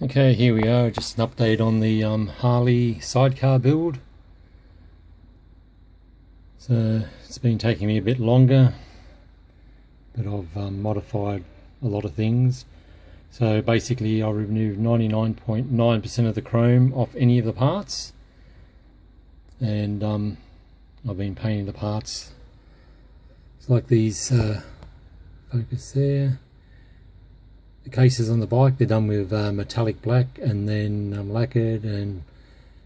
Okay, here we are, just an update on the Harley sidecar build. So it's been taking me a bit longer, but I've modified a lot of things. So basically I removed 99.9% of the chrome off any of the parts, and I've been painting the parts. It's like these, focus there. The cases on the bike, they're done with metallic black and then lacquered and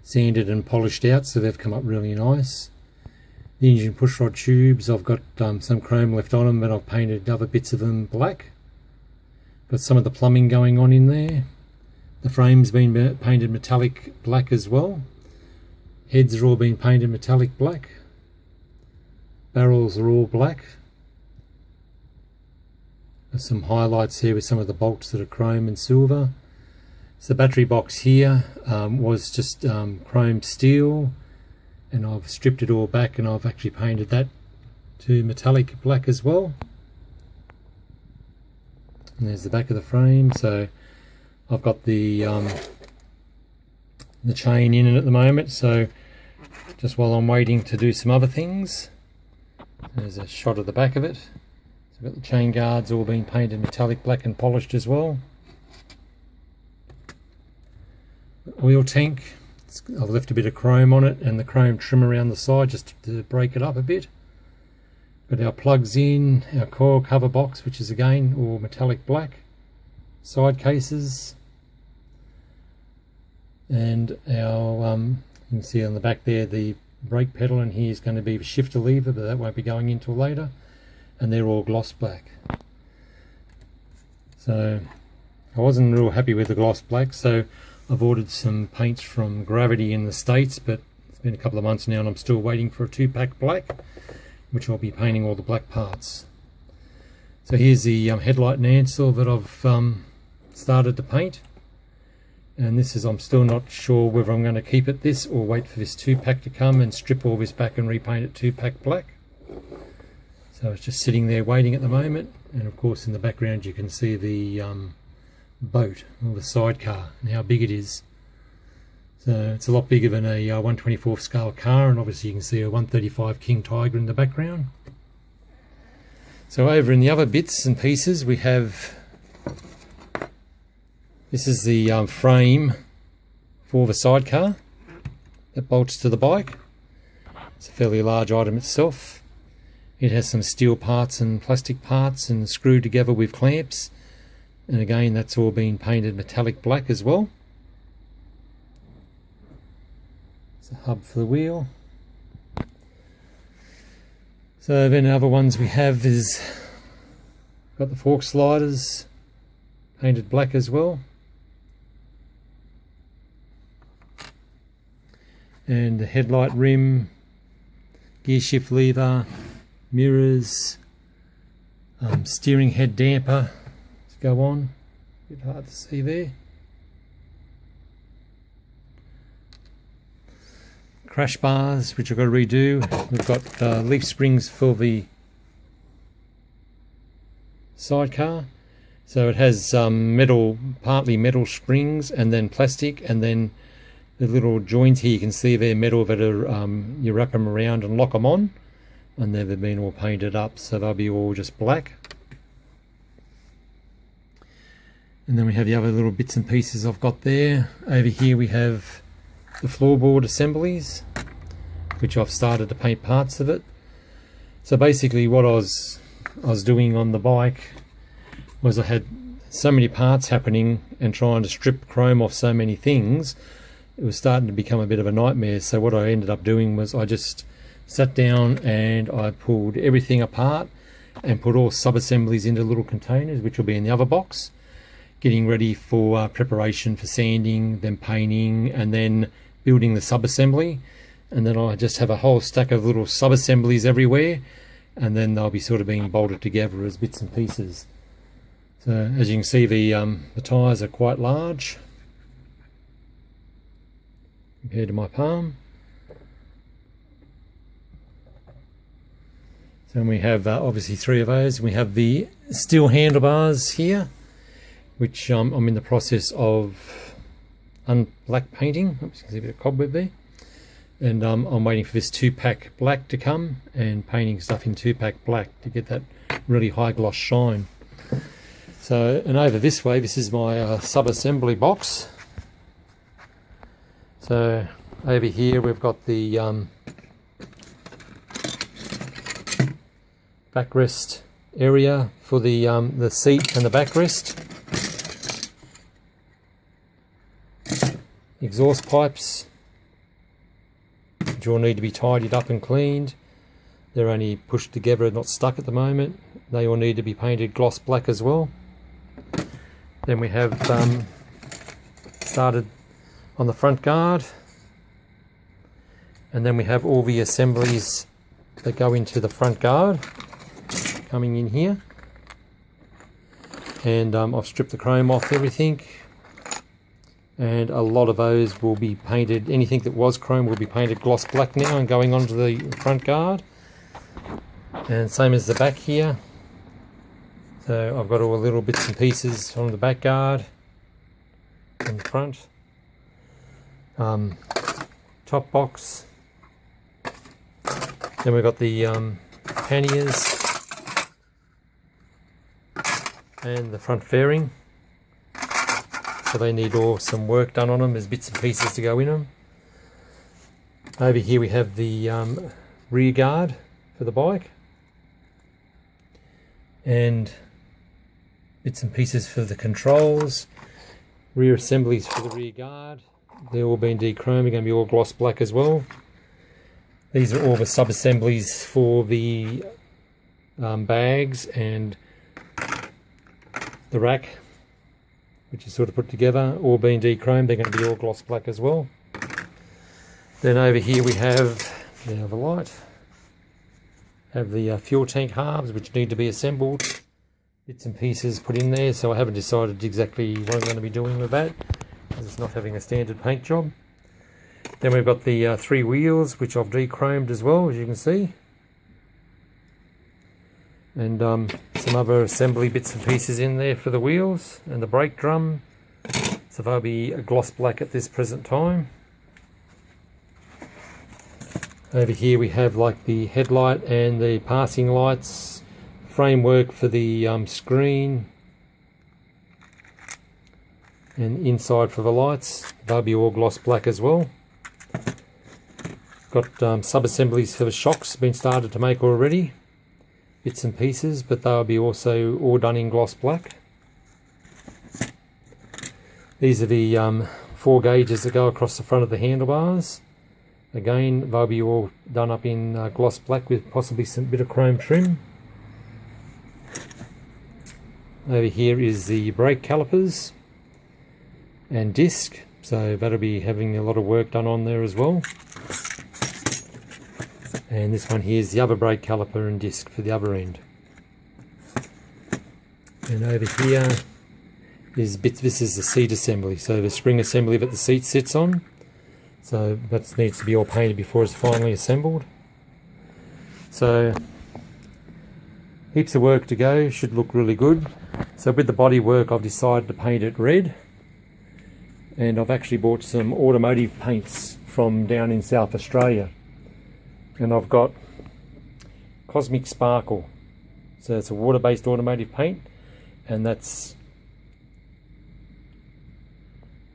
sanded and polished out, so they've come up really nice. The engine pushrod tubes, I've got some chrome left on them, but I've painted other bits of them black. Got some of the plumbing going on in there. The frame's been painted metallic black as well. Heads are all been painted metallic black. Barrels are all black. There's some highlights here with some of the bolts that are chrome and silver. So the battery box here was just chromed steel, and I've stripped it all back and I've actually painted that to metallic black as well. And there's the back of the frame. So I've got the chain in it at the moment, so just while I'm waiting to do some other things, there's a shot of the back of it. So we've got the chain guards all being painted metallic black and polished as well. The oil tank, I've left a bit of chrome on it and the chrome trim around the side just to break it up a bit. Got our plugs in, our coil cover box, which is again all metallic black, side cases, and our you can see on the back there the brake pedal, and here is going to be the shifter lever, but that won't be going until later, and they're all gloss black. So I wasn't real happy with the gloss black, so I've ordered some paints from Gravity in the States, but it's been a couple of months now and I'm still waiting for a 2-pack black, which I'll be painting all the black parts. So here's the headlight and ansel that I've started to paint, and this is, I'm still not sure whether I'm going to keep it this or wait for this 2-pack to come and strip all this back and repaint it 2-pack black. So it's just sitting there waiting at the moment, and of course in the background you can see the boat, or the sidecar, and how big it is. So it's a lot bigger than a 1/24 scale car, and obviously you can see a 135 King Tiger in the background. So over in the other bits and pieces we have, this is the frame for the sidecar that bolts to the bike. It's a fairly large item itself. It has some steel parts and plastic parts and screwed together with clamps, and again that's all been painted metallic black as well. It's a hub for the wheel. So then other ones we have is, got the fork sliders painted black as well, and the headlight rim, gear shift lever, mirrors, steering head damper to go on, a bit hard to see there. Crash bars, which I've got to redo. We've got leaf springs for the sidecar. So it has metal, partly metal springs and then plastic, and then the little joints here you can see they're metal that are, you wrap them around and lock them on, and they've been all painted up, so they'll be all just black. And then we have the other little bits and pieces I've got there. Over here we have the floorboard assemblies, which I've started to paint parts of it. So basically what I was doing on the bike was I had so many parts happening and trying to strip chrome off so many things, it was starting to become a bit of a nightmare. So what I ended up doing was I just sat down and I pulled everything apart and put all sub-assemblies into little containers, which will be in the other box, getting ready for preparation for sanding, then painting, and then building the sub-assembly. And then I just have a whole stack of little sub-assemblies everywhere, and then they'll be sort of being bolted together as bits and pieces. So as you can see, the tyres are quite large compared to my palm. So we have obviously 3 of those. We have the steel handlebars here, which I'm in the process of black painting. Oops, you can see a bit of cobweb there. And I'm waiting for this 2-pack black to come and painting stuff in 2-pack black to get that really high gloss shine. So, and over this way, this is my sub-assembly box. So over here we've got the backrest area for the seat and the backrest. Exhaust pipes, which all need to be tidied up and cleaned. They're only pushed together, not stuck at the moment. They all need to be painted gloss black as well. Then we have started on the front guard, and then we have all the assemblies that go into the front guard coming in here, and I've stripped the chrome off everything, and a lot of those will be painted. Anything that was chrome will be painted gloss black now and going onto the front guard, and same as the back here. So I've got all the little bits and pieces from the back guard and the front. Top box. Then we've got the panniers and the front fairing. So they need some work done on them. There's bits and pieces to go in them. Over here we have the rear guard for the bike, and bits and pieces for the controls, rear assemblies for the rear guard. They're all been de-chromed, going to be all gloss black as well. These are all the sub-assemblies for the bags and the rack, which is sort of put together, all being de-chromed. They're going to be all gloss black as well. Then over here we have the other light, have the fuel tank halves, which need to be assembled. Bits and pieces put in there, so I haven't decided exactly what I'm going to be doing with that, because it's not having a standard paint job. Then we've got the 3 wheels, which I've de-chromed as well, as you can see, and some other assembly bits and pieces in there for the wheels and the brake drum, so they'll be a gloss black at this present time. Over here we have like the headlight and the passing lights, framework for the screen, and inside for the lights. They'll be all gloss black as well. Got sub-assemblies for the shocks been started to make already, bits and pieces, but they'll be also all done in gloss black. These are the 4 gauges that go across the front of the handlebars. Again, they'll be all done up in gloss black with possibly some bit of chrome trim. Over here is the brake calipers and disc, so that'll be having a lot of work done on there as well. And this one here is the other brake caliper and disc for the other end. And over here is bits. This is the seat assembly, so the spring assembly that the seat sits on. So that needs to be all painted before it's finally assembled. So heaps of work to go, should look really good. So with the body work I've decided to paint it red, and I've actually bought some automotive paints from down in South Australia, and I've got Cosmic Sparkle, so it's a water-based automotive paint, and that's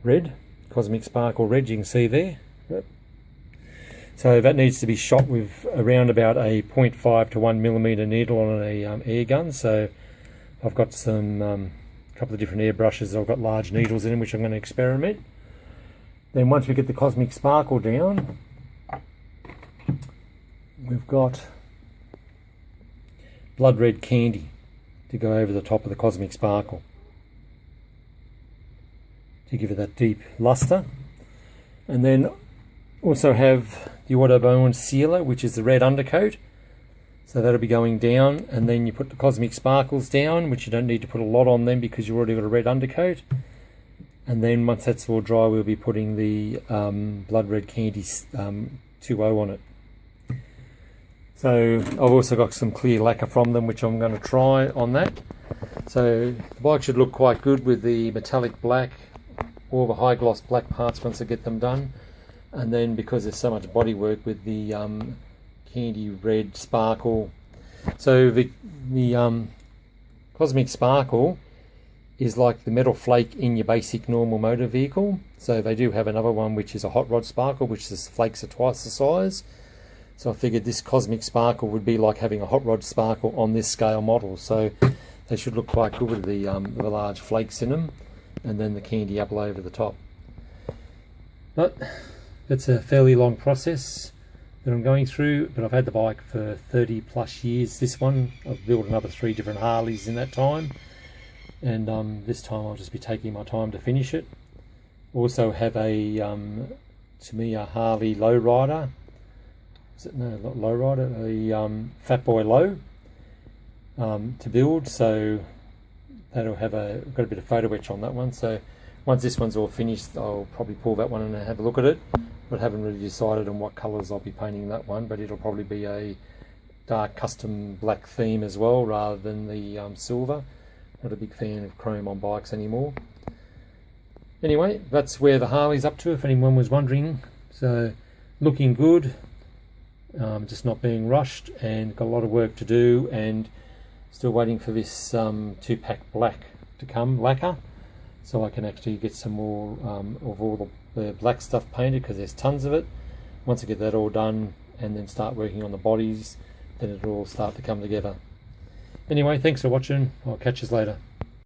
red, Cosmic Sparkle red, you can see there. Yep. So that needs to be shot with around about a 0.5 to 1 millimeter needle on a air gun. So I've got some couple of different air brushes. I've got large needles in them, which I'm going to experiment. Then once we get the Cosmic Sparkle down, we've got blood red candy to go over the top of the Cosmic Sparkle to give it that deep luster. And then also have the Autobone Sealer, which is the red undercoat, so that'll be going down, and then you put the Cosmic Sparkles down, which you don't need to put a lot on them because you've already got a red undercoat. And then once that's all dry, we'll be putting the blood red candy 2.0 on it. So I've also got some clear lacquer from them, which I'm going to try on that. So the bike should look quite good with the metallic black, all the high gloss black parts once I get them done, and then because there's so much bodywork with the candy red sparkle. So the Cosmic Sparkle is like the metal flake in your basic normal motor vehicle. So they do have another one which is a hot rod sparkle, which the flakes are twice the size. So I figured this Cosmic Sparkle would be like having a hot rod sparkle on this scale model. So they should look quite good with the large flakes in them, and then the candy apple over the top. But it's a fairly long process that I'm going through, but I've had the bike for 30 plus years. This one, I've built another 3 different Harleys in that time, and this time I'll just be taking my time to finish it. Also have a, to me, a Harley lowrider. Is it, no, not lowrider, a Fat Boy Low to build. So that'll have got a bit of photo etch on that one. So once this one's all finished, I'll probably pull that one and have a look at it. But I haven't really decided on what colours I'll be painting that one, but it'll probably be a dark custom black theme as well, rather than the silver. Not a big fan of chrome on bikes anymore. Anyway, that's where the Harley's up to, if anyone was wondering. So looking good, just not being rushed, and got a lot of work to do, and still waiting for this 2-pack black to come, lacquer, so I can actually get some more of all the black stuff painted, because there's tons of it. Once I get that all done and then start working on the bodies, then it'll all start to come together. Anyway, thanks for watching. I'll catch you later.